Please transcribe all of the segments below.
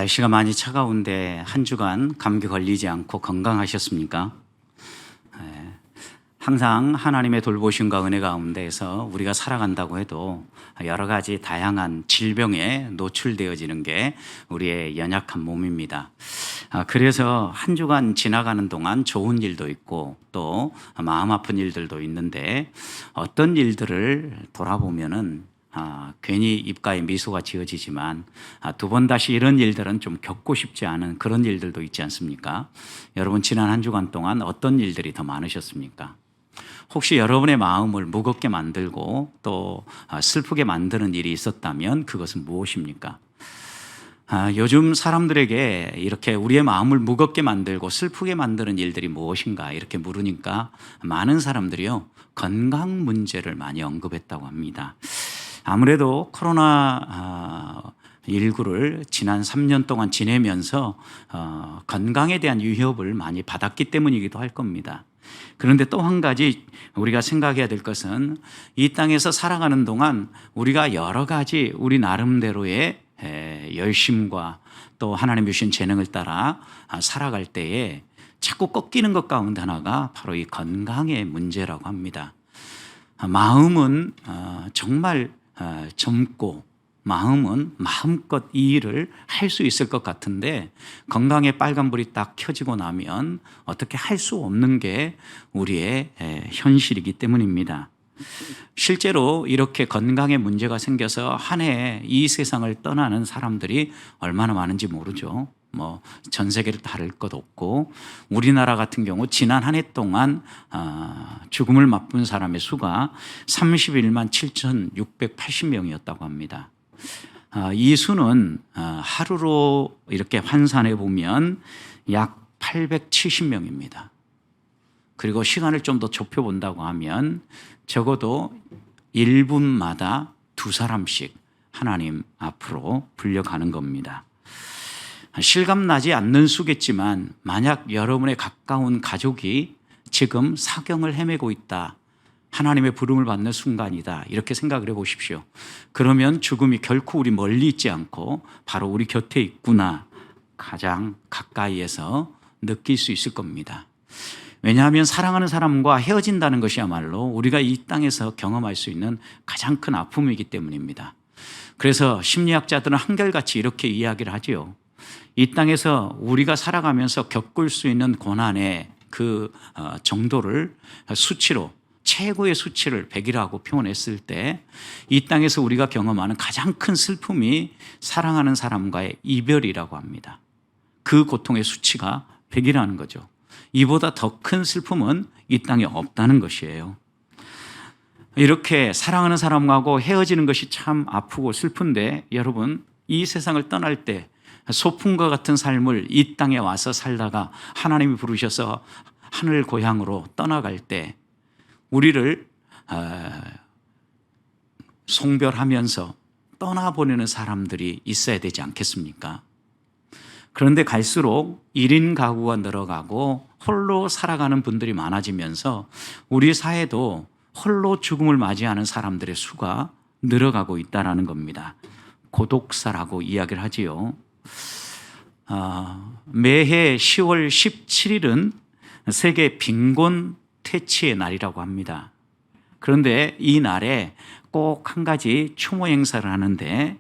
날씨가 많이 차가운데 한 주간 감기 걸리지 않고 건강하셨습니까? 예, 항상 하나님의 돌보심과 은혜 가운데에서 우리가 살아간다고 해도 여러 가지 다양한 질병에 노출되어지는 게 우리의 연약한 몸입니다. 그래서 한 주간 지나가는 동안 좋은 일도 있고 또 마음 아픈 일들도 있는데 어떤 일들을 돌아보면은 괜히 입가에 미소가 지어지지만 두 번 다시 이런 일들은 좀 겪고 싶지 않은 그런 일들도 있지 않습니까? 여러분 지난 한 주간 동안 어떤 일들이 더 많으셨습니까? 혹시 여러분의 마음을 무겁게 만들고 또 슬프게 만드는 일이 있었다면 그것은 무엇입니까? 요즘 사람들에게 이렇게 우리의 마음을 무겁게 만들고 슬프게 만드는 일들이 무엇인가 이렇게 물으니까 많은 사람들이요 건강 문제를 많이 언급했다고 합니다. 아무래도 코로나 19를 지난 3년 동안 지내면서 건강에 대한 위협을 많이 받았기 때문이기도 할 겁니다. 그런데 또 한 가지 우리가 생각해야 될 것은 이 땅에서 살아가는 동안 우리가 여러 가지 우리 나름대로의 열심과 또 하나님 주신 재능을 따라 살아갈 때에 자꾸 꺾이는 것 가운데 하나가 바로 이 건강의 문제라고 합니다. 마음은 정말 젊고 마음은 마음껏 이 일을 할 수 있을 것 같은데 건강에 빨간불이 딱 켜지고 나면 어떻게 할 수 없는 게 우리의 현실이기 때문입니다. 실제로 이렇게 건강에 문제가 생겨서 한 해 이 세상을 떠나는 사람들이 얼마나 많은지 모르죠. 전 세계를 다를 것 없고 우리나라 같은 경우 지난 한 해 동안 죽음을 맛본 사람의 수가 31만 7,680명이었다고 합니다. 이 수는 하루로 이렇게 환산해 보면 약 870명입니다. 그리고 시간을 좀 더 좁혀 본다고 하면 적어도 1분마다 두 사람씩 하나님 앞으로 불려가는 겁니다. 실감나지 않는 수겠지만 만약 여러분의 가까운 가족이 지금 사경을 헤매고 있다. 하나님의 부름을 받는 순간이다. 이렇게 생각을 해보십시오. 그러면 죽음이 결코 우리 멀리 있지 않고 바로 우리 곁에 있구나. 가장 가까이에서 느낄 수 있을 겁니다. 왜냐하면 사랑하는 사람과 헤어진다는 것이야말로 우리가 이 땅에서 경험할 수 있는 가장 큰 아픔이기 때문입니다. 그래서 심리학자들은 한결같이 이렇게 이야기를 하지요. 이 땅에서 우리가 살아가면서 겪을 수 있는 고난의 그 정도를 수치로 최고의 수치를 100이라고 표현했을 때 이 땅에서 우리가 경험하는 가장 큰 슬픔이 사랑하는 사람과의 이별이라고 합니다. 그 고통의 수치가 100이라는 거죠. 이보다 더 큰 슬픔은 이 땅에 없다는 것이에요. 이렇게 사랑하는 사람하고 헤어지는 것이 참 아프고 슬픈데 여러분 이 세상을 떠날 때 소풍과 같은 삶을 이 땅에 와서 살다가 하나님이 부르셔서 하늘 고향으로 떠나갈 때 우리를 송별하면서 떠나보내는 사람들이 있어야 되지 않겠습니까? 그런데 갈수록 1인 가구가 늘어가고 홀로 살아가는 분들이 많아지면서 우리 사회도 홀로 죽음을 맞이하는 사람들의 수가 늘어가고 있다는 겁니다. 고독사라고 이야기를 하지요. 매해 10월 17일은 세계 빈곤 퇴치의 날이라고 합니다. 그런데 이 날에 꼭 한 가지 추모 행사를 하는데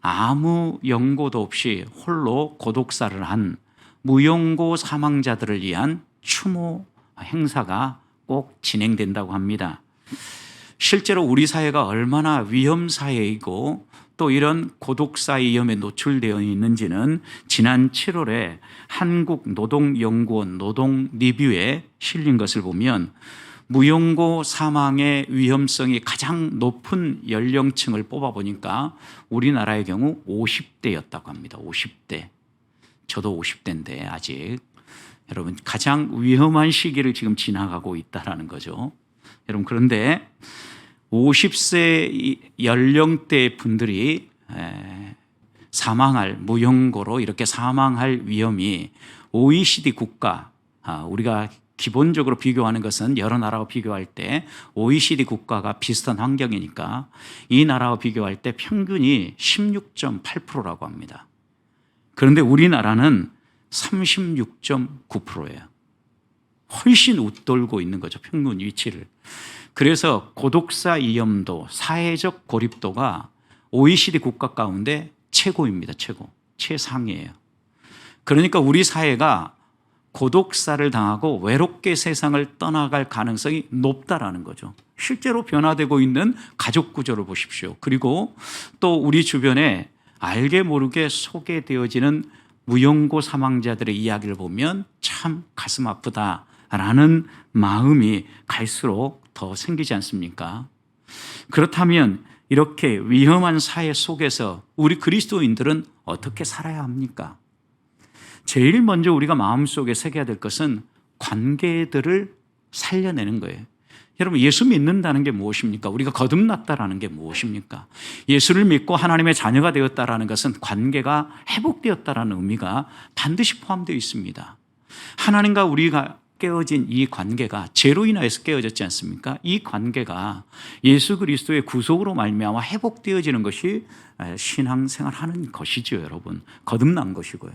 아무 연고도 없이 홀로 고독사를 한 무연고 사망자들을 위한 추모 행사가 꼭 진행된다고 합니다. 실제로 우리 사회가 얼마나 위험 사회이고 또 이런 고독사 위험에 노출되어 있는지는 지난 7월에 한국노동연구원 노동리뷰에 실린 것을 보면 무연고 사망의 위험성이 가장 높은 연령층을 뽑아보니까 우리나라의 경우 50대였다고 합니다. 50대. 저도 50대인데 아직. 여러분 가장 위험한 시기를 지금 지나가고 있다는 거죠. 여러분 그런데 50세 연령대 분들이 사망할 무연고로 이렇게 사망할 위험이 OECD 국가 우리가 기본적으로 비교하는 것은 여러 나라와 비교할 때 OECD 국가가 비슷한 환경이니까 이 나라와 비교할 때 평균이 16.8%라고 합니다. 그런데 우리나라는 36.9%예요. 훨씬 웃돌고 있는 거죠, 평균 위치를. 그래서 고독사 위험도, 사회적 고립도가 OECD 국가 가운데 최고입니다. 최상위예요. 그러니까 우리 사회가 고독사를 당하고 외롭게 세상을 떠나갈 가능성이 높다라는 거죠. 실제로 변화되고 있는 가족 구조를 보십시오. 그리고 또 우리 주변에 알게 모르게 소개되어지는 무용고 사망자들의 이야기를 보면 참 가슴 아프다라는 마음이 갈수록 더 생기지 않습니까? 그렇다면 이렇게 위험한 사회 속에서 우리 그리스도인들은 어떻게 살아야 합니까? 제일 먼저 우리가 마음속에 새겨야 될 것은 관계들을 살려내는 거예요. 여러분, 예수 믿는다는 게 무엇입니까? 우리가 거듭났다라는 게 무엇입니까? 예수를 믿고 하나님의 자녀가 되었다라는 것은 관계가 회복되었다라는 의미가 반드시 포함되어 있습니다. 하나님과 우리가 깨어진 이 관계가 죄로 인하여서 깨어졌지 않습니까? 이 관계가 예수 그리스도의 구속으로 말미암아 회복되어지는 것이 신앙생활하는 것이죠, 여러분. 거듭난 것이고요.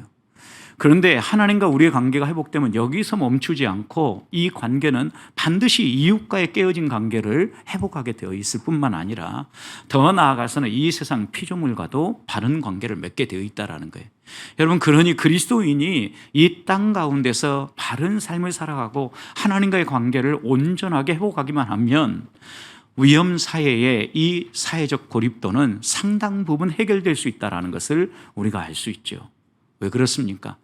그런데 하나님과 우리의 관계가 회복되면 여기서 멈추지 않고 이 관계는 반드시 이웃과의 깨어진 관계를 회복하게 되어 있을 뿐만 아니라 더 나아가서는 이 세상 피조물과도 바른 관계를 맺게 되어 있다는 거예요. 여러분, 그러니 그리스도인이 이 땅 가운데서 바른 삶을 살아가고 하나님과의 관계를 온전하게 회복하기만 하면 위험 사회의 이 사회적 고립도는 상당 부분 해결될 수 있다는 것을 우리가 알 수 있죠. 왜 그렇습니까?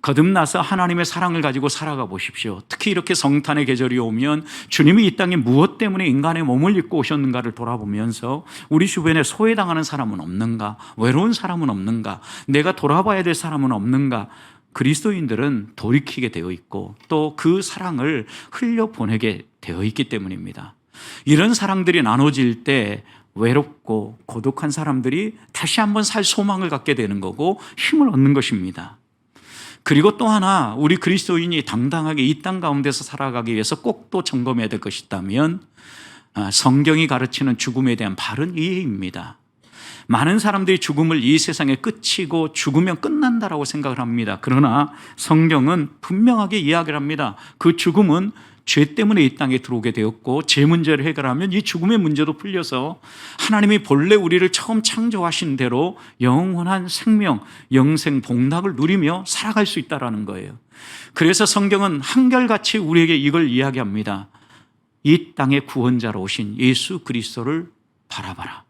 거듭나서 하나님의 사랑을 가지고 살아가 보십시오. 특히 이렇게 성탄의 계절이 오면 주님이 이 땅에 무엇 때문에 인간의 몸을 입고 오셨는가를 돌아보면서 우리 주변에 소외당하는 사람은 없는가? 외로운 사람은 없는가? 내가 돌아봐야 될 사람은 없는가? 그리스도인들은 돌이키게 되어 있고 또 그 사랑을 흘려보내게 되어 있기 때문입니다. 이런 사랑들이 나눠질 때 외롭고 고독한 사람들이 다시 한번 살 소망을 갖게 되는 거고 힘을 얻는 것입니다. 그리고 또 하나, 우리 그리스도인이 당당하게 이 땅 가운데서 살아가기 위해서 꼭 또 점검해야 될 것이 있다면 성경이 가르치는 죽음에 대한 바른 이해입니다. 많은 사람들이 죽음을 이 세상의 끝이고 죽으면 끝난다라고 생각을 합니다. 그러나 성경은 분명하게 이야기를 합니다. 그 죽음은 죄 때문에 이 땅에 들어오게 되었고 죄 문제를 해결하면 이 죽음의 문제도 풀려서 하나님이 본래 우리를 처음 창조하신 대로 영원한 생명, 영생 복락을 누리며 살아갈 수 있다는 거예요. 그래서 성경은 한결같이 우리에게 이걸 이야기합니다. 이 땅의 구원자로 오신 예수 그리스도를 바라봐라.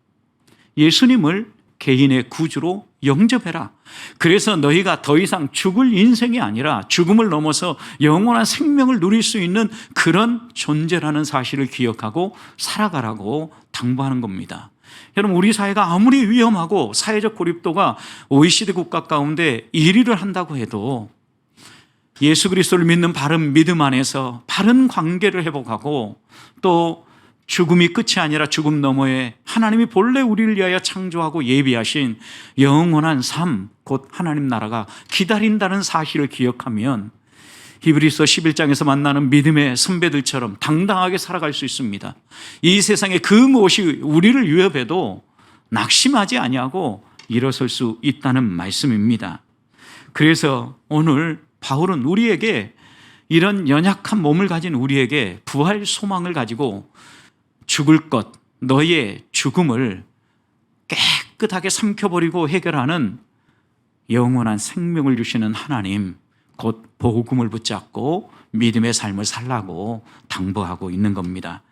예수님을 개인의 구주로 영접해라. 그래서 너희가 더 이상 죽을 인생이 아니라 죽음을 넘어서 영원한 생명을 누릴 수 있는 그런 존재라는 사실을 기억하고 살아가라고 당부하는 겁니다. 여러분, 우리 사회가 아무리 위험하고 사회적 고립도가 OECD 국가 가운데 1위를 한다고 해도 예수 그리스도를 믿는 바른 믿음 안에서 바른 관계를 회복하고 또 죽음이 끝이 아니라 죽음 너머에 하나님이 본래 우리를 위하여 창조하고 예비하신 영원한 삶, 곧 하나님 나라가 기다린다는 사실을 기억하면 히브리서 11장에서 만나는 믿음의 선배들처럼 당당하게 살아갈 수 있습니다. 이 세상에 그 무엇이 우리를 위협해도 낙심하지 아니하고 일어설 수 있다는 말씀입니다. 그래서 오늘 바울은 우리에게, 이런 연약한 몸을 가진 우리에게 부활 소망을 가지고 죽을 것, 너의 죽음을 깨끗하게 삼켜버리고 해결하는 영원한 생명을 주시는 하나님, 곧 복음을 붙잡고 믿음의 삶을 살라고 당부하고 있는 겁니다.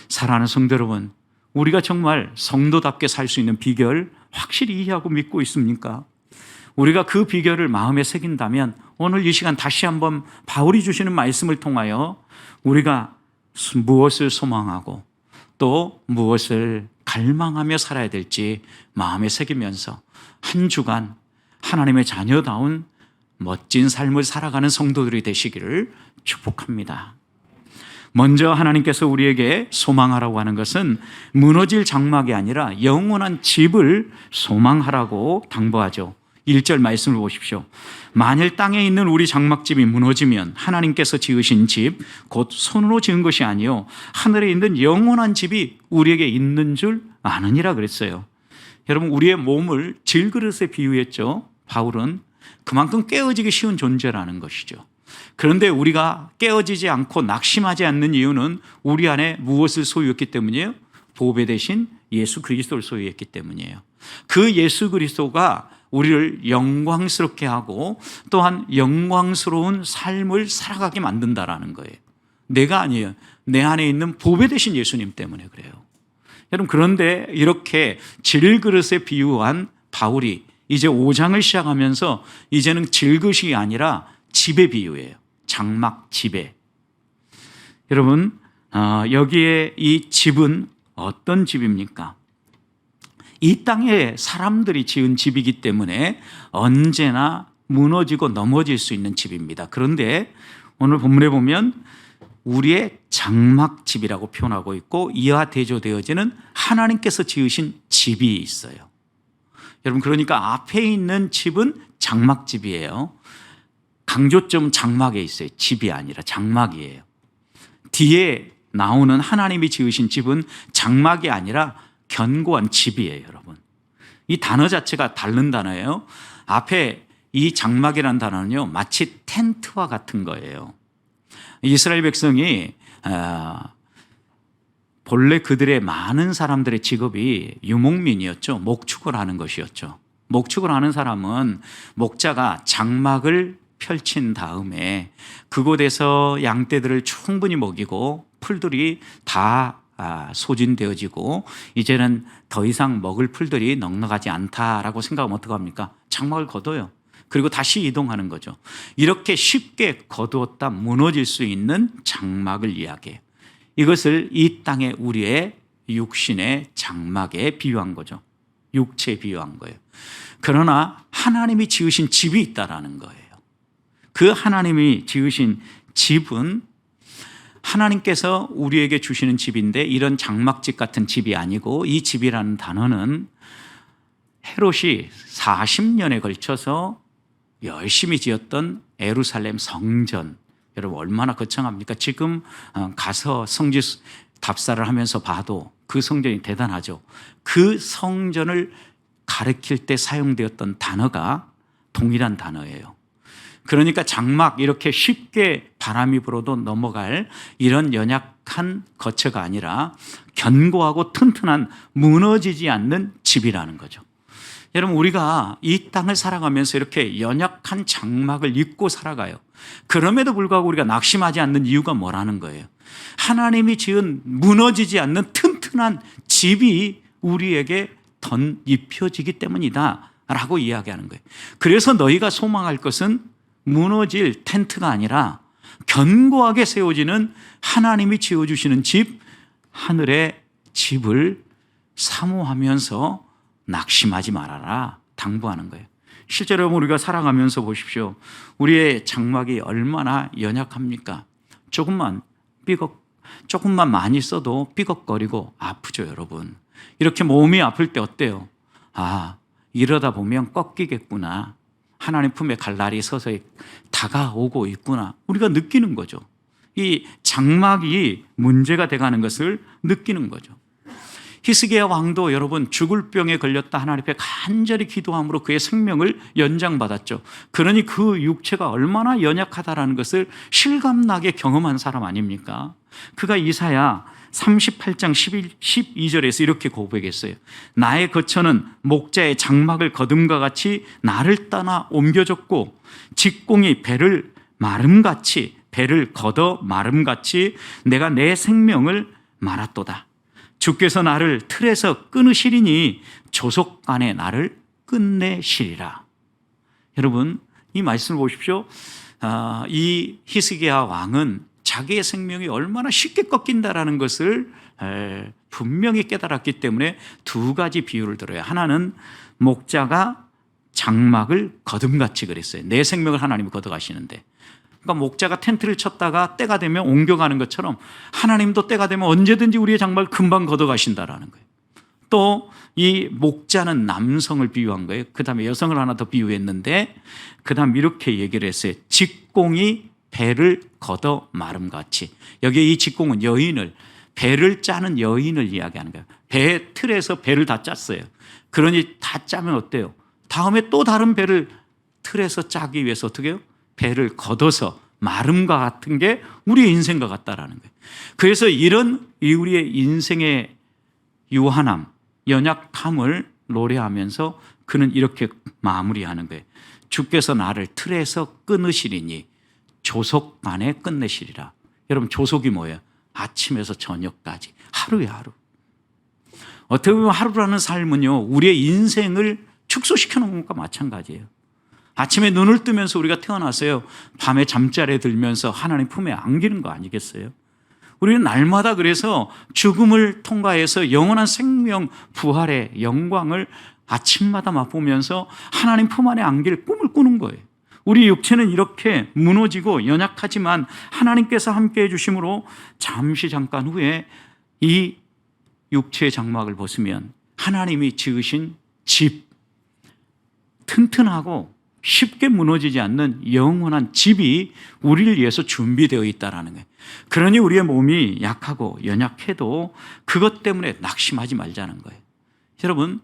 사랑하는 성도 여러분, 우리가 정말 성도답게 살 수 있는 비결 확실히 이해하고 믿고 있습니까? 우리가 그 비결을 마음에 새긴다면 오늘 이 시간 다시 한번 바울이 주시는 말씀을 통하여 우리가 무엇을 소망하고 또 무엇을 갈망하며 살아야 될지 마음에 새기면서 한 주간 하나님의 자녀다운 멋진 삶을 살아가는 성도들이 되시기를 축복합니다. 먼저 하나님께서 우리에게 소망하라고 하는 것은 무너질 장막이 아니라 영원한 집을 소망하라고 당부하죠. 1절 말씀을 보십시오. 만일 땅에 있는 우리 장막집이 무너지면 하나님께서 지으신 집, 곧 손으로 지은 것이 아니요 하늘에 있는 영원한 집이 우리에게 있는 줄 아느니라 그랬어요. 여러분, 우리의 몸을 질그릇에 비유했죠. 바울은 그만큼 깨어지기 쉬운 존재라는 것이죠. 그런데 우리가 깨어지지 않고 낙심하지 않는 이유는 우리 안에 무엇을 소유했기 때문이에요? 보배 대신 예수 그리스도를 소유했기 때문이에요. 그 예수 그리스도가 우리를 영광스럽게 하고 또한 영광스러운 삶을 살아가게 만든다라는 거예요. 내가 아니에요. 내 안에 있는 보배 되신 예수님 때문에 그래요. 여러분, 그런데 이렇게 질그릇에 비유한 바울이 이제 5장을 시작하면서 이제는 질그릇이 아니라 집에 비유해요. 장막 집에. 여러분, 여기에 이 집은 어떤 집입니까? 이 땅에 사람들이 지은 집이기 때문에 언제나 무너지고 넘어질 수 있는 집입니다. 그런데 오늘 본문에 보면 우리의 장막집이라고 표현하고 있고 이와 대조되어지는 하나님께서 지으신 집이 있어요. 여러분, 그러니까 앞에 있는 집은 장막집이에요. 강조점 장막에 있어요. 집이 아니라 장막이에요. 뒤에 나오는 하나님이 지으신 집은 장막이 아니라 견고한 집이에요, 여러분. 이 단어 자체가 다른 단어예요. 앞에 이 장막이라는 단어는요, 마치 텐트와 같은 거예요. 이스라엘 백성이 본래 그들의 많은 사람들의 직업이 유목민이었죠. 목축을 하는 것이었죠. 목축을 하는 사람은 목자가 장막을 펼친 다음에 그곳에서 양떼들을 충분히 먹이고 풀들이 다 소진되어지고 이제는 더 이상 먹을 풀들이 넉넉하지 않다라고 생각하면 어떡합니까? 장막을 걷어요. 그리고 다시 이동하는 거죠. 이렇게 쉽게 거두었다 무너질 수 있는 장막을 이야기해요. 이것을 이 땅의 우리의 육신의 장막에 비유한 거죠. 육체에 비유한 거예요. 그러나 하나님이 지으신 집이 있다라는 거예요. 그 하나님이 지으신 집은 하나님께서 우리에게 주시는 집인데 이런 장막집 같은 집이 아니고 이 집이라는 단어는 헤롯이 40년에 걸쳐서 열심히 지었던 예루살렘 성전, 여러분 얼마나 거창합니까? 지금 가서 성지 답사를 하면서 봐도 그 성전이 대단하죠. 그 성전을 가리킬 때 사용되었던 단어가 동일한 단어예요. 그러니까 장막, 이렇게 쉽게 바람이 불어도 넘어갈 이런 연약한 거처가 아니라 견고하고 튼튼한 무너지지 않는 집이라는 거죠. 여러분, 우리가 이 땅을 살아가면서 이렇게 연약한 장막을 입고 살아가요. 그럼에도 불구하고 우리가 낙심하지 않는 이유가 뭐라는 거예요? 하나님이 지은 무너지지 않는 튼튼한 집이 우리에게 입혀지기 때문이다 라고 이야기하는 거예요. 그래서 너희가 소망할 것은 무너질 텐트가 아니라 견고하게 세워지는 하나님이 지어주시는 집, 하늘의 집을 사모하면서 낙심하지 말아라 당부하는 거예요. 실제로 우리가 살아가면서 보십시오. 우리의 장막이 얼마나 연약합니까? 조금만 많이 써도 삐걱거리고 아프죠, 여러분. 이렇게 몸이 아플 때 어때요? 이러다 보면 꺾이겠구나. 하나님 품에 갈 날이 서서히 다가오고 있구나. 우리가 느끼는 거죠. 이 장막이 문제가 돼가는 것을 느끼는 거죠. 히스기야 왕도 여러분 죽을 병에 걸렸다 하나님 앞에 간절히 기도함으로 그의 생명을 연장받았죠. 그러니 그 육체가 얼마나 연약하다라는 것을 실감나게 경험한 사람 아닙니까? 그가 이사야 38장 12절에서 이렇게 고백했어요. 나의 거처는 목자의 장막을 거둠과 같이 나를 떠나 옮겨졌고 직공이 배를 걷어 마름같이 내가 내 생명을 말았도다. 주께서 나를 틀에서 끊으시리니 조속간에 나를 끝내시리라. 여러분, 이 말씀을 보십시오. 이 히스기야 왕은 자기의 생명이 얼마나 쉽게 꺾인다라는 것을 분명히 깨달았기 때문에 두 가지 비유를 들어요. 하나는 목자가 장막을 거둠같이 그랬어요. 내 생명을 하나님이 걷어가시는데, 그러니까 목자가 텐트를 쳤다가 때가 되면 옮겨가는 것처럼 하나님도 때가 되면 언제든지 우리의 장막을 금방 걷어가신다라는 거예요. 또 이 목자는 남성을 비유한 거예요. 그 다음에 여성을 하나 더 비유했는데 그 다음 이렇게 얘기를 했어요. 직공이 배를 걷어 마름같이. 여기에 이 직공은 배를 짜는 여인을 이야기하는 거예요. 배 틀에서 배를 다 짰어요. 그러니 다 짜면 어때요? 다음에 또 다른 배를 틀에서 짜기 위해서 어떻게 해요? 배를 걷어서 마름과 같은 게 우리의 인생과 같다라는 거예요. 그래서 이런 우리의 인생의 유한함, 연약함을 노래하면서 그는 이렇게 마무리하는 거예요. 주께서 나를 틀에서 끊으시리니 조속만에 끝내시리라. 여러분, 조속이 뭐예요? 아침에서 저녁까지 하루에 하루. 어떻게 보면 하루라는 삶은요, 우리의 인생을 축소시켜 놓은 것과 마찬가지예요. 아침에 눈을 뜨면서 우리가 태어났어요. 밤에 잠자리에 들면서 하나님 품에 안기는 거 아니겠어요? 우리는 날마다 그래서 죽음을 통과해서 영원한 생명, 부활의 영광을 아침마다 맛보면서 하나님 품 안에 안길 꿈을 꾸는 거예요. 우리 육체는 이렇게 무너지고 연약하지만 하나님께서 함께해 주심으로 잠깐 후에 이 육체의 장막을 벗으면 하나님이 지으신 집, 튼튼하고 쉽게 무너지지 않는 영원한 집이 우리를 위해서 준비되어 있다는 거예요. 그러니 우리의 몸이 약하고 연약해도 그것 때문에 낙심하지 말자는 거예요. 여러분,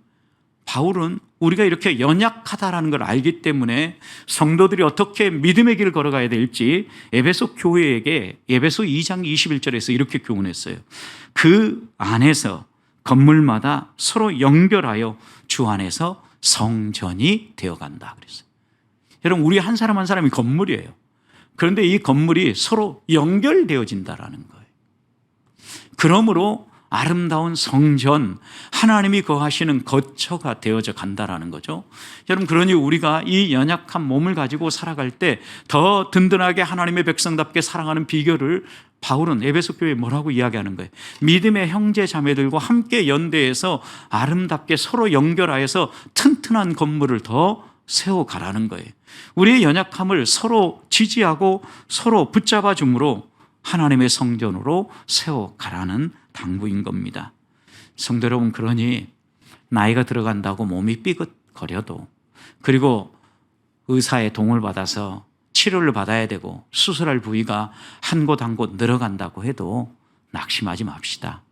바울은 우리가 이렇게 연약하다라는 걸 알기 때문에 성도들이 어떻게 믿음의 길을 걸어가야 될지 에베소 교회에게 에베소 2장 21절에서 이렇게 교훈했어요. 그 안에서 건물마다 서로 연결하여 주 안에서 성전이 되어간다 그랬어요. 여러분, 우리 한 사람 한 사람이 건물이에요. 그런데 이 건물이 서로 연결되어진다라는 거예요. 그러므로 아름다운 성전, 하나님이 거하시는 거처가 되어져 간다라는 거죠. 여러분, 그러니 우리가 이 연약한 몸을 가지고 살아갈 때 더 든든하게 하나님의 백성답게 살아가는 비결을 바울은 에베소 교회에 뭐라고 이야기하는 거예요? 믿음의 형제 자매들과 함께 연대해서 아름답게 서로 연결하여서 튼튼한 건물을 더 세워가라는 거예요. 우리의 연약함을 서로 지지하고 서로 붙잡아 줌으로 하나님의 성전으로 세워가라는 당부인 겁니다. 성도 여러분, 그러니 나이가 들어간다고 몸이 삐긋거려도, 그리고 의사의 도움을 받아서 치료를 받아야 되고 수술할 부위가 한 곳 한 곳 늘어간다고 해도 낙심하지 맙시다.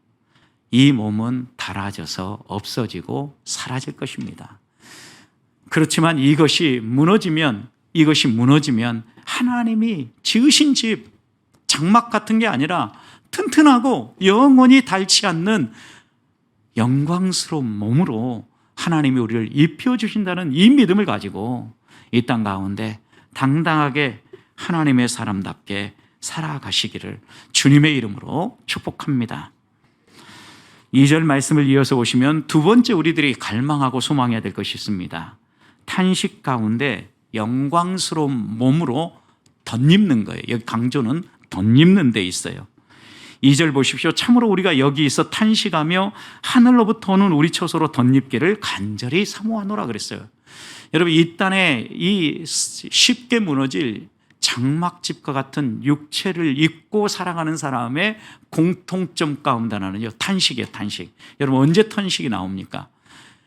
이 몸은 닳아져서 없어지고 사라질 것입니다. 그렇지만 이것이 무너지면 하나님이 지으신 집, 장막 같은 게 아니라 튼튼하고 영원히 닳지 않는 영광스러운 몸으로 하나님이 우리를 입혀주신다는 이 믿음을 가지고 이 땅 가운데 당당하게 하나님의 사람답게 살아가시기를 주님의 이름으로 축복합니다. 2절 말씀을 이어서 보시면 두 번째 우리들이 갈망하고 소망해야 될 것이 있습니다. 탄식 가운데 영광스러운 몸으로 덧입는 거예요. 여기 강조는 덧입는 데 있어요. 2절 보십시오. 참으로 우리가 여기 있어 탄식하며 하늘로부터 오는 우리 처소로 덧입기를 간절히 사모하노라 그랬어요. 여러분, 이 땅에 이 쉽게 무너질 장막집과 같은 육체를 입고 살아가는 사람의 공통점 가운데 하나는요, 탄식이에요. 탄식. 여러분, 언제 탄식이 나옵니까?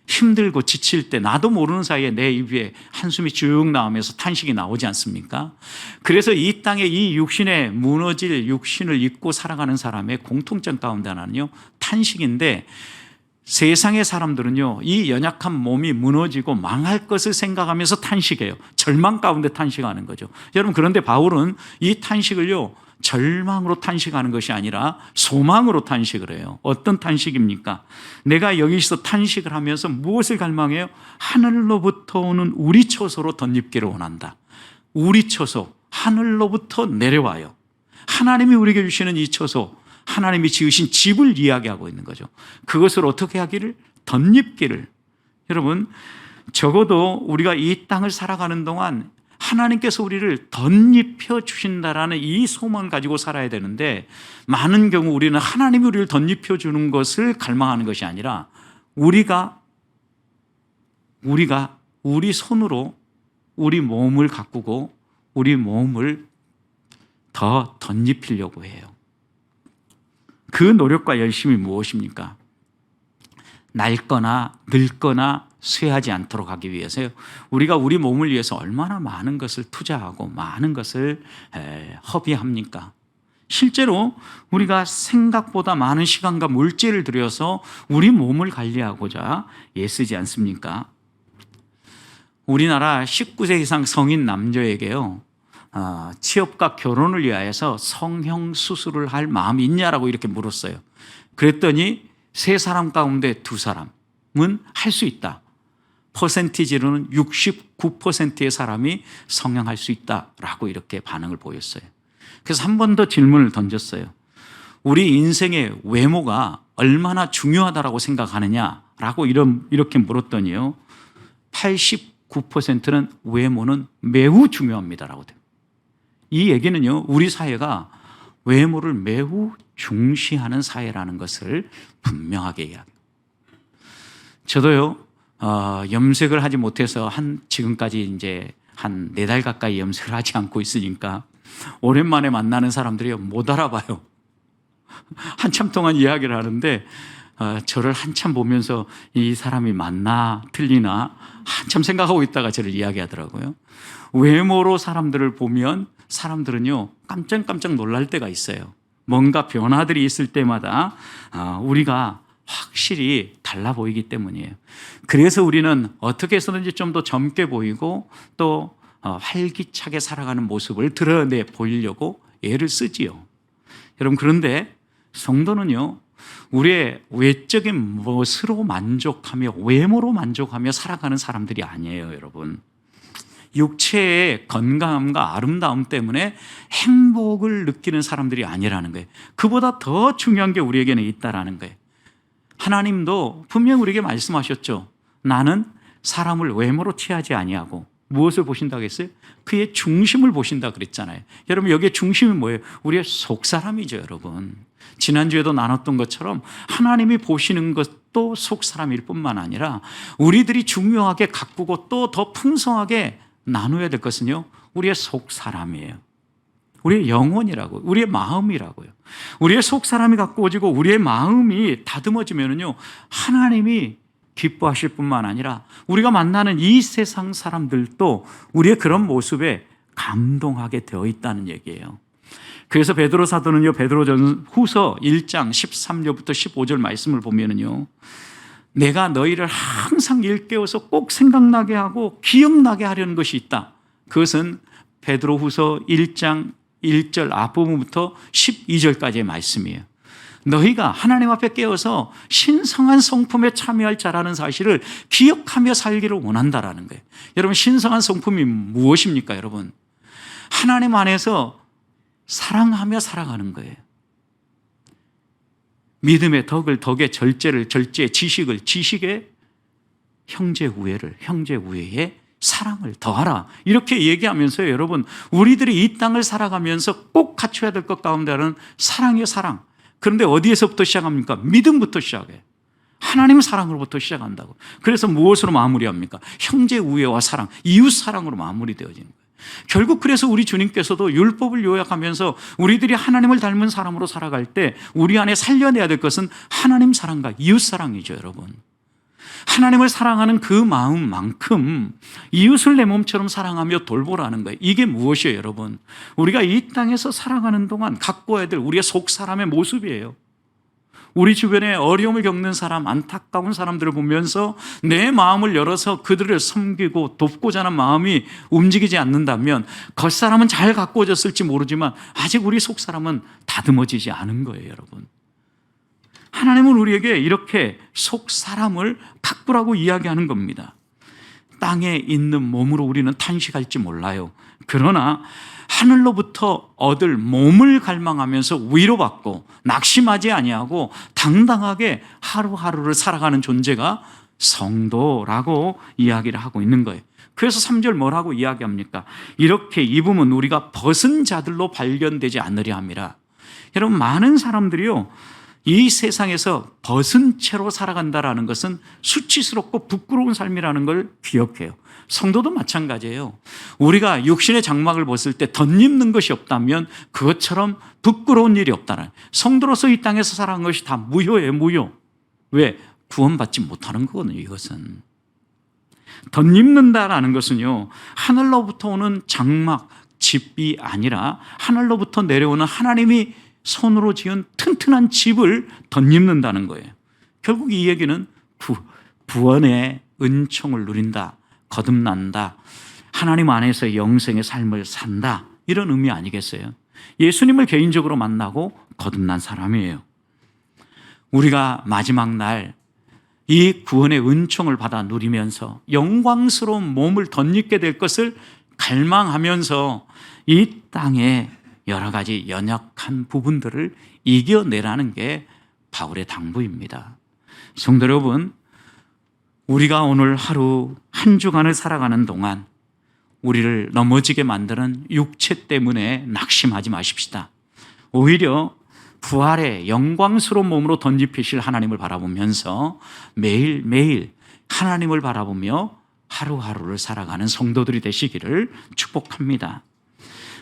힘들고 지칠 때 나도 모르는 사이에 내 입에 한숨이 쭉 나오면서 탄식이 나오지 않습니까? 그래서 이 땅에 이 육신에 무너질 육신을 입고 살아가는 사람의 공통점 가운데 하나는요, 탄식인데, 세상의 사람들은요, 이 연약한 몸이 무너지고 망할 것을 생각하면서 탄식해요. 절망 가운데 탄식하는 거죠. 여러분, 그런데 바울은 이 탄식을요, 절망으로 탄식하는 것이 아니라 소망으로 탄식을 해요. 어떤 탄식입니까? 내가 여기서 탄식을 하면서 무엇을 갈망해요? 하늘로부터 오는 우리 처소로 덧입기를 원한다. 우리 처소, 하늘로부터 내려와요. 하나님이 우리에게 주시는 이 처소, 하나님이 지으신 집을 이야기하고 있는 거죠. 그것을 어떻게 하기를? 덧입기를. 여러분, 적어도 우리가 이 땅을 살아가는 동안 하나님께서 우리를 덧입혀 주신다라는 이 소망을 가지고 살아야 되는데, 많은 경우 우리는 하나님이 우리를 덧입혀 주는 것을 갈망하는 것이 아니라 우리가 우리 손으로 우리 몸을 가꾸고 우리 몸을 더 덧입히려고 해요. 그 노력과 열심이 무엇입니까? 낡거나 늙거나 쇠하지 않도록 하기 위해서요, 우리가 우리 몸을 위해서 얼마나 많은 것을 투자하고 많은 것을 허비합니까? 실제로 우리가 생각보다 많은 시간과 물질을 들여서 우리 몸을 관리하고자 애쓰지 않습니까? 우리나라 19세 이상 성인 남녀에게요, 취업과 결혼을 위하여서 성형수술을 할 마음이 있냐라고 이렇게 물었어요. 그랬더니 3사람 가운데 2사람은 할 수 있다. 퍼센티지로는 69%의 사람이 성형할 수 있다라고 이렇게 반응을 보였어요. 그래서 한 번 더 질문을 던졌어요. 우리 인생의 외모가 얼마나 중요하다라고 생각하느냐라고 이렇게 물었더니요, 89%는 외모는 매우 중요합니다라고 돼요. 이 얘기는요, 우리 사회가 외모를 매우 중시하는 사회라는 것을 분명하게 이야기합니다. 저도요, 염색을 하지 못해서 지금까지 이제 한 4달 가까이 염색을 하지 않고 있으니까 오랜만에 만나는 사람들이 못 알아봐요. 한참 동안 이야기를 하는데 저를 한참 보면서 이 사람이 맞나 틀리나 한참 생각하고 있다가 저를 이야기하더라고요. 외모로 사람들을 보면 사람들은요, 깜짝깜짝 놀랄 때가 있어요. 뭔가 변화들이 있을 때마다 우리가 확실히 달라 보이기 때문이에요. 그래서 우리는 어떻게 해서든지 좀 더 젊게 보이고 또 활기차게 살아가는 모습을 드러내 보이려고 애를 쓰지요. 여러분, 그런데 성도는요, 우리의 외적인 것으로 만족하며 외모로 만족하며 살아가는 사람들이 아니에요, 여러분. 육체의 건강함과 아름다움 때문에 행복을 느끼는 사람들이 아니라는 거예요. 그보다 더 중요한 게 우리에게는 있다라는 거예요. 하나님도 분명히 우리에게 말씀하셨죠. 나는 사람을 외모로 취하지 아니하고 무엇을 보신다고 했어요? 그의 중심을 보신다 그랬잖아요. 여러분, 여기에 중심이 뭐예요? 우리의 속사람이죠, 여러분. 지난주에도 나눴던 것처럼 하나님이 보시는 것도 속사람일 뿐만 아니라 우리들이 중요하게 가꾸고 또 더 풍성하게 나눠야 될 것은요, 우리의 속사람이에요. 우리의 영혼이라고, 우리의 마음이라고요. 우리의 속사람이 가꾸어지고 우리의 마음이 다듬어지면은요, 하나님이 기뻐하실 뿐만 아니라 우리가 만나는 이 세상 사람들도 우리의 그런 모습에 감동하게 되어 있다는 얘기예요. 그래서 베드로 사도는요, 베드로전후서 1장 13절부터 15절 말씀을 보면은요, 내가 너희를 항상 일깨워서 꼭 생각나게 하고 기억나게 하려는 것이 있다. 그것은 베드로후서 1장 1절 앞부분부터 12절까지의 말씀이에요. 너희가 하나님 앞에 깨어서 신성한 성품에 참여할 자라는 사실을 기억하며 살기를 원한다라는 거예요. 여러분, 신성한 성품이 무엇입니까, 여러분? 하나님 안에서 사랑하며 살아가는 거예요. 믿음의 덕을 덕에, 절제를 절제에, 지식을 지식에, 형제 우애를 형제 우애에 사랑을 더하라. 이렇게 얘기하면서요, 여러분, 우리들이 이 땅을 살아가면서 꼭 갖춰야 될 것 가운데 하나는 사랑이요, 사랑. 그런데 어디에서부터 시작합니까? 믿음부터 시작해요. 하나님 사랑으로부터 시작한다고. 그래서 무엇으로 마무리합니까? 형제 우애와 사랑, 이웃 사랑으로 마무리되어지는 거예요. 결국 그래서 우리 주님께서도 율법을 요약하면서 우리들이 하나님을 닮은 사람으로 살아갈 때 우리 안에 살려내야 될 것은 하나님 사랑과 이웃 사랑이죠, 여러분. 하나님을 사랑하는 그 마음만큼 이웃을 내 몸처럼 사랑하며 돌보라는 거예요. 이게 무엇이에요, 여러분? 우리가 이 땅에서 살아가는 동안 가꾸어야 될 우리의 속 사람의 모습이에요. 우리 주변에 어려움을 겪는 사람, 안타까운 사람들을 보면서 내 마음을 열어서 그들을 섬기고 돕고자 하는 마음이 움직이지 않는다면 겉사람은 잘 가꾸어졌을지 모르지만 아직 우리 속사람은 다듬어지지 않은 거예요, 여러분. 하나님은 우리에게 이렇게 속사람을 가꾸라고 이야기하는 겁니다. 땅에 있는 몸으로 우리는 탄식할지 몰라요. 그러나 하늘로부터 얻을 몸을 갈망하면서 위로받고 낙심하지 아니하고 당당하게 하루하루를 살아가는 존재가 성도라고 이야기를 하고 있는 거예요. 그래서 3절 뭐라고 이야기합니까? 이렇게 입으면 우리가 벗은 자들로 발견되지 않으려 함이라. 여러분, 많은 사람들이요, 이 세상에서 벗은 채로 살아간다라는 것은 수치스럽고 부끄러운 삶이라는 걸 기억해요. 성도도 마찬가지예요. 우리가 육신의 장막을 벗을 때 덧입는 것이 없다면 그것처럼 부끄러운 일이 없다는, 성도로서 이 땅에서 살아간 것이 다 무효예요, 무효. 왜? 구원받지 못하는 거거든요, 이것은. 덧입는다라는 것은요, 하늘로부터 오는 장막, 집이 아니라 하늘로부터 내려오는 하나님이 손으로 지은 튼튼한 집을 덧입는다는 거예요. 결국 이 얘기는 구원의 은총을 누린다, 거듭난다, 하나님 안에서 영생의 삶을 산다, 이런 의미 아니겠어요? 예수님을 개인적으로 만나고 거듭난 사람이에요. 우리가 마지막 날 이 구원의 은총을 받아 누리면서 영광스러운 몸을 덧입게 될 것을 갈망하면서 이 땅에 여러 가지 연약한 부분들을 이겨내라는 게 바울의 당부입니다. 성도 여러분, 우리가 오늘 하루 한 주간을 살아가는 동안 우리를 넘어지게 만드는 육체 때문에 낙심하지 마십시다. 오히려 부활의 영광스러운 몸으로 덧입히실 하나님을 바라보면서 매일매일 하나님을 바라보며 하루하루를 살아가는 성도들이 되시기를 축복합니다.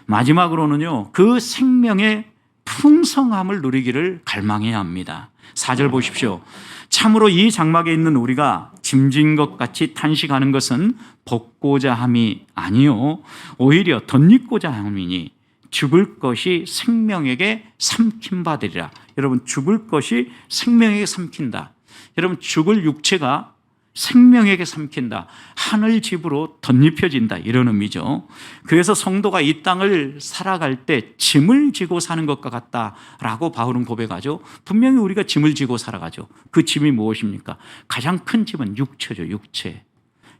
마지막으로는요, 그 생명의 풍성함을 누리기를 갈망해야 합니다. 4절 보십시오. 참으로 이 장막에 있는 우리가 짐진 것 같이 탄식하는 것은 벗고자 함이 아니요 오히려 덧입고자 함이니 죽을 것이 생명에게 삼킴받으리라. 여러분, 죽을 것이 생명에게 삼킨다. 여러분, 죽을 육체가 생명에게 삼킨다. 하늘 집으로 덧입혀진다. 이런 의미죠. 그래서 성도가 이 땅을 살아갈 때 짐을 지고 사는 것과 같다라고 바울은 고백하죠. 분명히 우리가 짐을 지고 살아가죠. 그 짐이 무엇입니까? 가장 큰 짐은 육체죠. 육체.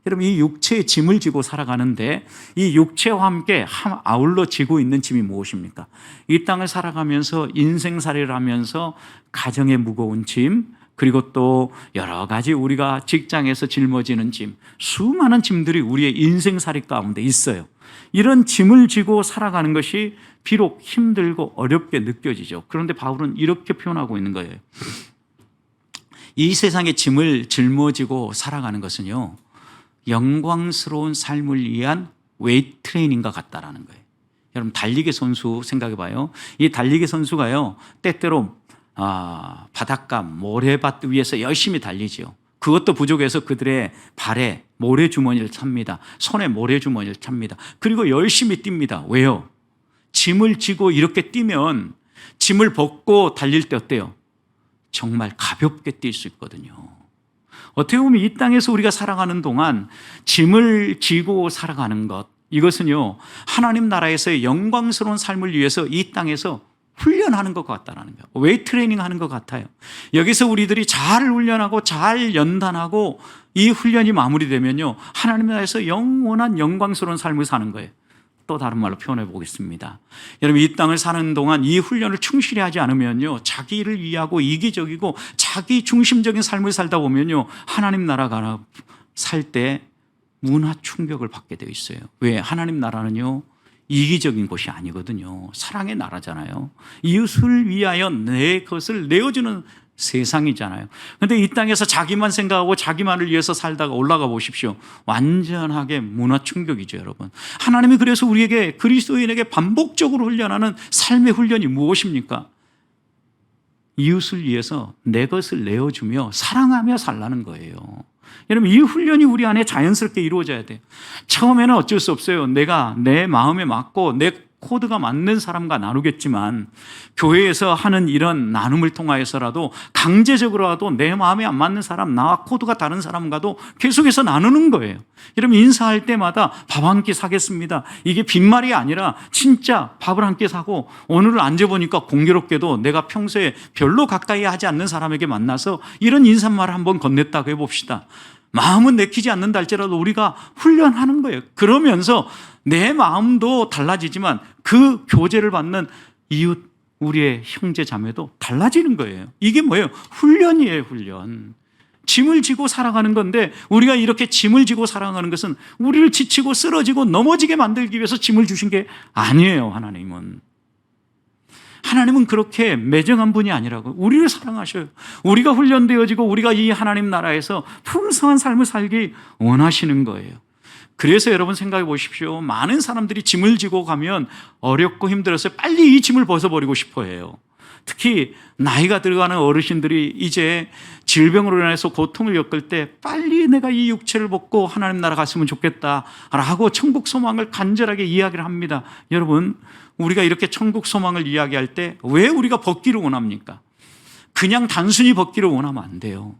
여러분, 이 육체의 짐을 지고 살아가는데 이 육체와 함께 아울러 지고 있는 짐이 무엇입니까? 이 땅을 살아가면서 인생살이를 하면서 가정의 무거운 짐, 그리고 또 여러 가지 우리가 직장에서 짊어지는 짐, 수많은 짐들이 우리의 인생살이 가운데 있어요. 이런 짐을 지고 살아가는 것이 비록 힘들고 어렵게 느껴지죠. 그런데 바울은 이렇게 표현하고 있는 거예요. 이 세상의 짐을 짊어지고 살아가는 것은요, 영광스러운 삶을 위한 웨이트 트레이닝과 같다라는 거예요. 여러분, 달리기 선수 생각해 봐요. 이 달리기 선수가요, 때때로 바닷가 모래밭 위에서 열심히 달리지요. 그것도 부족해서 그들의 발에 모래주머니를 찹니다. 손에 모래주머니를 찹니다. 그리고 열심히 뜁니다. 왜요? 짐을 지고 이렇게 뛰면 짐을 벗고 달릴 때 어때요? 정말 가볍게 뛸 수 있거든요. 어떻게 보면 이 땅에서 우리가 살아가는 동안 짐을 지고 살아가는 것, 이것은요, 하나님 나라에서의 영광스러운 삶을 위해서 이 땅에서 훈련하는 것 같다는 거예요. 웨이트 트레이닝 하는 것 같아요. 여기서 우리들이 잘 훈련하고 잘 연단하고 이 훈련이 마무리되면요, 하나님 나라에서 영원한 영광스러운 삶을 사는 거예요. 또 다른 말로 표현해 보겠습니다. 여러분, 이 땅을 사는 동안 이 훈련을 충실히 하지 않으면요, 자기를 위하고 이기적이고 자기 중심적인 삶을 살다 보면요, 하나님 나라가 살 때 문화 충격을 받게 되어 있어요. 왜? 하나님 나라는요, 이기적인 곳이 아니거든요. 사랑의 나라잖아요. 이웃을 위하여 내 것을 내어주는 세상이잖아요. 그런데 이 땅에서 자기만 생각하고 자기만을 위해서 살다가 올라가 보십시오. 완전하게 문화 충격이죠, 여러분. 하나님이 그래서 우리에게, 그리스도인에게 반복적으로 훈련하는 삶의 훈련이 무엇입니까? 이웃을 위해서 내 것을 내어주며 사랑하며 살라는 거예요. 여러분, 이 훈련이 우리 안에 자연스럽게 이루어져야 돼요. 처음에는 어쩔 수 없어요. 내가 내 마음에 맞고 내 코드가 맞는 사람과 나누겠지만, 교회에서 하는 이런 나눔을 통하여서라도 강제적으로라도 내 마음에 안 맞는 사람, 나와 코드가 다른 사람과도 계속해서 나누는 거예요. 여러분, 인사할 때마다 밥 한 끼 사겠습니다. 이게 빈말이 아니라 진짜 밥을 한 끼 사고, 오늘 앉아보니까 공교롭게도 내가 평소에 별로 가까이 하지 않는 사람에게 만나서 이런 인사말을 한번 건넸다고 해봅시다. 마음은 내키지 않는다 할지라도 우리가 훈련하는 거예요. 그러면서 내 마음도 달라지지만 그 교제를 받는 이웃, 우리의 형제 자매도 달라지는 거예요. 이게 뭐예요? 훈련이에요, 훈련. 짐을 지고 살아가는 건데, 우리가 이렇게 짐을 지고 살아가는 것은 우리를 지치고 쓰러지고 넘어지게 만들기 위해서 짐을 주신 게 아니에요. 하나님은 그렇게 매정한 분이 아니라고. 우리를 사랑하셔요. 우리가 훈련되어지고 우리가 이 하나님 나라에서 풍성한 삶을 살기 원하시는 거예요. 그래서 여러분 생각해 보십시오. 많은 사람들이 짐을 지고 가면 어렵고 힘들어서 빨리 이 짐을 벗어버리고 싶어 해요. 특히 나이가 들어가는 어르신들이 이제 질병으로 인해서 고통을 겪을 때 빨리 내가 이 육체를 벗고 하나님 나라 갔으면 좋겠다라고 천국 소망을 간절하게 이야기를 합니다. 여러분, 우리가 이렇게 천국 소망을 이야기할 때 왜 우리가 벗기를 원합니까? 그냥 단순히 벗기를 원하면 안 돼요.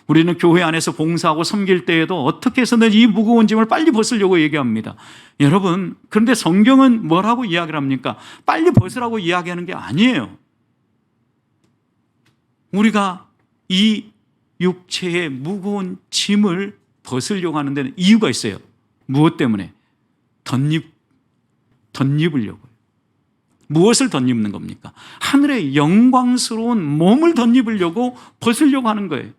우리는 교회 안에서 봉사하고 섬길 때에도 어떻게 해서든 이 무거운 짐을 빨리 벗으려고 얘기합니다. 여러분, 그런데 성경은 뭐라고 이야기를 합니까? 빨리 벗으라고 이야기하는 게 아니에요. 우리가 이 육체의 무거운 짐을 벗으려고 하는 데는 이유가 있어요. 무엇 때문에? 덧입으려고요. 무엇을 덧입는 겁니까? 하늘의 영광스러운 몸을 덧입으려고 벗으려고 하는 거예요.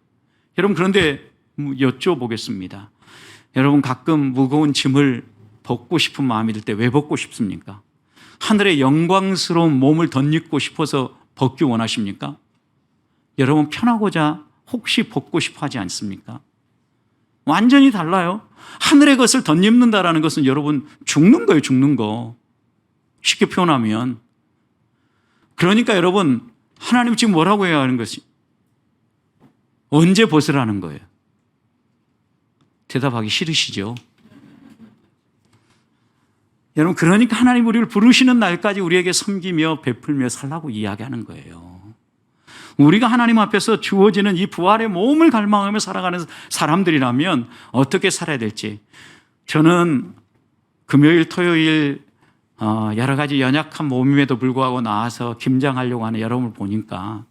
여러분, 그런데 여쭤보겠습니다. 여러분, 가끔 무거운 짐을 벗고 싶은 마음이 들 때 왜 벗고 싶습니까? 하늘의 영광스러운 몸을 덧입고 싶어서 벗기 원하십니까? 여러분, 편하고자 혹시 벗고 싶어 하지 않습니까? 완전히 달라요. 하늘의 것을 덧입는다라는 것은 여러분 죽는 거예요, 죽는 거. 쉽게 표현하면. 그러니까 여러분, 하나님 지금 뭐라고 해야 하는 것이? 언제 벗으라는 거예요? 대답하기 싫으시죠? 여러분, 그러니까 하나님 우리를 부르시는 날까지 우리에게 섬기며 베풀며 살라고 이야기하는 거예요. 우리가 하나님 앞에서 주어지는 이 부활의 몸을 갈망하며 살아가는 사람들이라면 어떻게 살아야 될지. 저는 금요일, 토요일 여러 가지 연약한 몸임에도 불구하고 나와서 김장하려고 하는 여러분을 보니까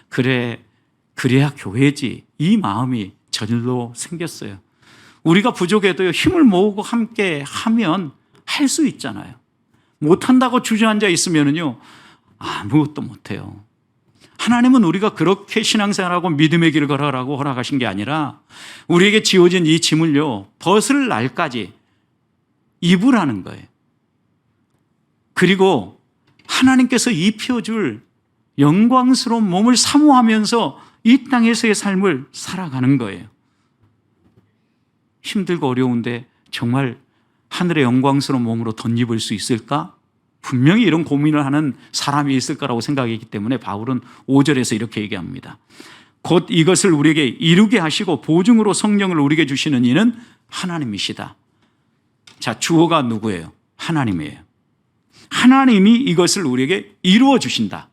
그래야 교회지, 이 마음이 저절로 생겼어요. 우리가 부족해도 힘을 모으고 함께 하면 할 수 있잖아요. 못한다고 주저앉아 있으면요 아무것도 못해요. 하나님은 우리가 그렇게 신앙생활하고 믿음의 길을 걸어가라고 허락하신 게 아니라 우리에게 지어진 이 짐을요 벗을 날까지 입으라는 거예요. 그리고 하나님께서 입혀줄 영광스러운 몸을 사모하면서 이 땅에서의 삶을 살아가는 거예요. 힘들고 어려운데 정말 하늘의 영광스러운 몸으로 덧입을 수 있을까? 분명히 이런 고민을 하는 사람이 있을 거라고 생각했기 때문에 바울은 5절에서 이렇게 얘기합니다. 곧 이것을 우리에게 이루게 하시고 보증으로 성령을 우리에게 주시는 이는 하나님이시다. 자, 주어가 누구예요? 하나님이에요. 하나님이 이것을 우리에게 이루어 주신다.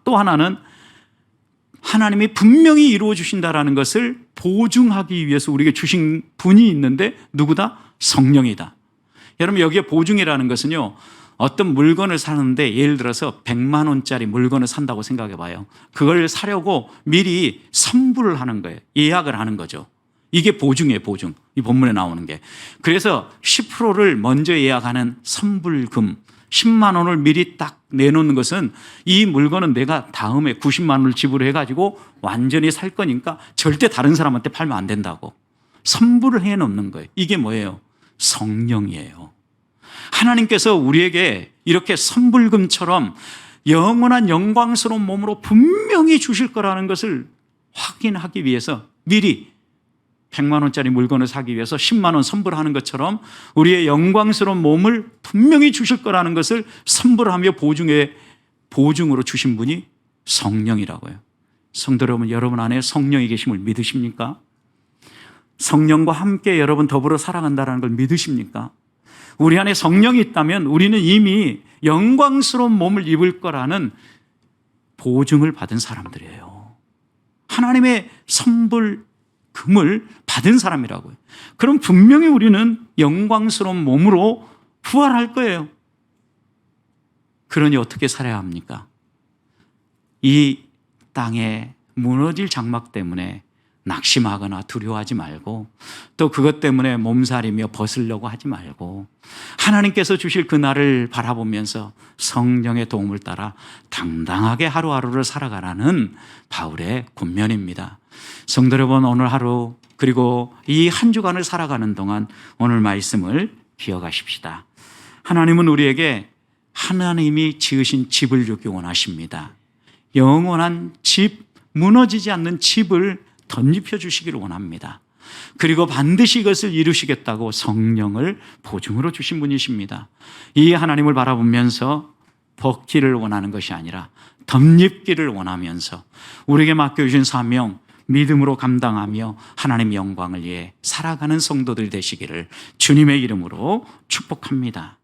또 하나는 하나님이 분명히 이루어 주신다라는 것을 보증하기 위해서 우리에게 주신 분이 있는데 누구다? 성령이다. 여러분, 여기에 보증이라는 것은요 어떤 물건을 사는데 예를 들어서 100만 원짜리 물건을 산다고 생각해 봐요. 그걸 사려고 미리 선불을 하는 거예요. 예약을 하는 거죠. 이게 보증이에요, 보증. 이 본문에 나오는 게. 그래서 10%를 먼저 예약하는 선불금 10만 원을 미리 딱 내놓는 것은 이 물건은 내가 다음에 90만 원을 지불해 가지고 완전히 살 거니까 절대 다른 사람한테 팔면 안 된다고 선불을 해 놓는 거예요. 이게 뭐예요? 성령이에요. 하나님께서 우리에게 이렇게 선불금처럼 영원한 영광스러운 몸으로 분명히 주실 거라는 것을 확인하기 위해서 미리 100만 원짜리 물건을 사기 위해서 10만 원 선불하는 것처럼 우리의 영광스러운 몸을 분명히 주실 거라는 것을 선불하며 보증으로 주신 분이 성령이라고요. 성도 여러분, 여러분 안에 성령이 계심을 믿으십니까? 성령과 함께 여러분 더불어 살아간다는 걸 믿으십니까? 우리 안에 성령이 있다면 우리는 이미 영광스러운 몸을 입을 거라는 보증을 받은 사람들이에요. 하나님의 선불금을 받은 사람이라고요. 그럼 분명히 우리는 영광스러운 몸으로 부활할 거예요. 그러니 어떻게 살아야 합니까? 이 땅에 무너질 장막 때문에 낙심하거나 두려워하지 말고 또 그것 때문에 몸살이며 벗으려고 하지 말고 하나님께서 주실 그 날을 바라보면서 성령의 도움을 따라 당당하게 하루하루를 살아가라는 바울의 권면입니다. 성도 여러분, 오늘 하루 그리고 이 한 주간을 살아가는 동안 오늘 말씀을 기억하십시다. 하나님은 우리에게 하나님이 지으신 집을 주기 원하십니다. 영원한 집, 무너지지 않는 집을 덧입혀 주시기를 원합니다. 그리고 반드시 이것을 이루시겠다고 성령을 보증으로 주신 분이십니다. 이 하나님을 바라보면서 벗기를 원하는 것이 아니라 덧입기를 원하면서 우리에게 맡겨주신 사명 믿음으로 감당하며 하나님의 영광을 위해 살아가는 성도들 되시기를 주님의 이름으로 축복합니다.